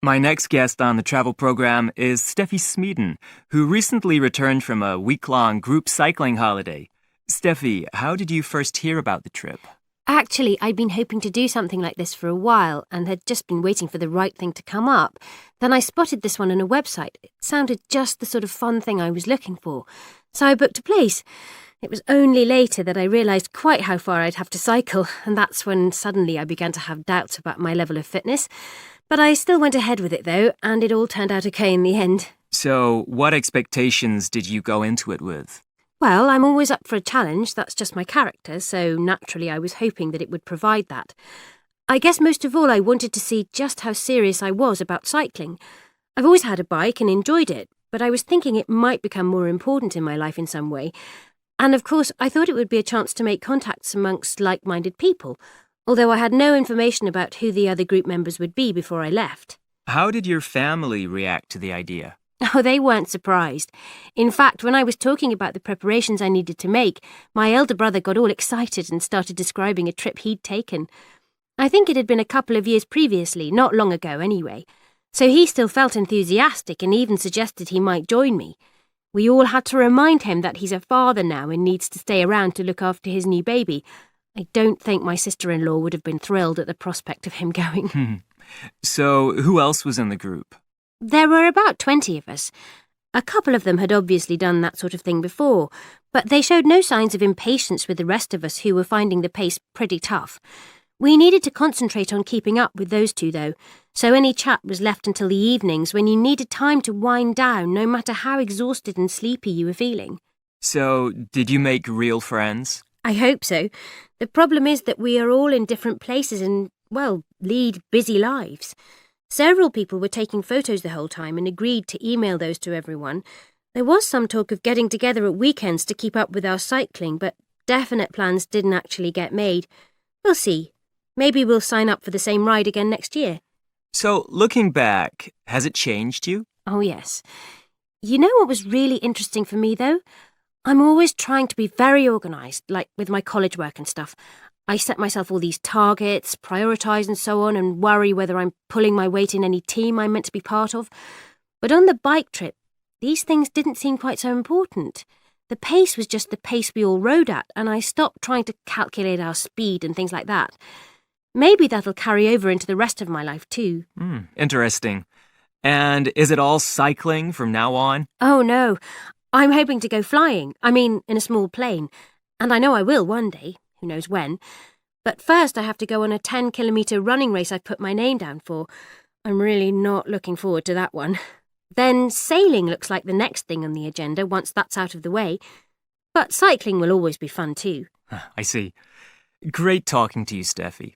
My next guest on the travel program is Steffi Smeeden, who recently returned from a week-long group cycling holiday. Steffi, how did you first hear about the trip? Actually, I'd been hoping to do something like this for a while and had just been waiting for the right thing to come up. Then I spotted this one on a website. It sounded just the sort of fun thing I was looking for. So I booked a place. It was only later that I realised quite how far I'd have to cycle, and that's when suddenly I began to have doubts about my level of fitness. But I still went ahead with it, though, and it all turned out okay in the end. So, what expectations did you go into it with? Well, I'm always up for a challenge, that's just my character, so naturally I was hoping that it would provide that. I guess most of all I wanted to see just how serious I was about cycling. I've always had a bike and enjoyed it, but I was thinking it might become more important in my life in some way. And of course, I thought it would be a chance to make contacts amongst like-minded people, although I had no information about who the other group members would be before I left. How did your family react to the idea? Oh, they weren't surprised. In fact, when I was talking about the preparations I needed to make, my elder brother got all excited and started describing a trip he'd taken. I think it had been a couple of years previously, not long ago anyway. So he still felt enthusiastic and even suggested he might join me. We all had to remind him that he's a father now and needs to stay around to look after his new baby. I don't think my sister-in-law would have been thrilled at the prospect of him going. So, who else was in the group? There were about 20 of us. A couple of them had obviously done that sort of thing before, but they showed no signs of impatience with the rest of us who were finding the pace pretty tough. We needed to concentrate on keeping up with those two, though, so any chat was left until the evenings when you needed time to wind down no matter how exhausted and sleepy you were feeling. So, did you make real friends? I hope so. The problem is that we are all in different places and, well, lead busy lives. Several people were taking photos the whole time and agreed to email those to everyone. There was some talk of getting together at weekends to keep up with our cycling, but definite plans didn't actually get made. We'll see. Maybe we'll sign up for the same ride again next year. So, looking back, has it changed you? Oh, yes. You know what was really interesting for me, though? I'm always trying to be very organised, like with my college work and stuff. I set myself all these targets, prioritise and so on, and worry whether I'm pulling my weight in any team I'm meant to be part of. But on the bike trip, these things didn't seem quite so important. The pace was just the pace we all rode at, and I stopped trying to calculate our speed and things like that. Maybe that'll carry over into the rest of my life too. Interesting. And is it all cycling from now on? Oh no, I'm hoping to go flying. I mean, in a small plane. And I know I will one day. Who knows when. But first I have to go on a 10-kilometre running race I've put my name down for. I'm really not looking forward to that one. Then sailing looks like the next thing on the agenda once that's out of the way. But cycling will always be fun too. I see. Great talking to you, Steffi.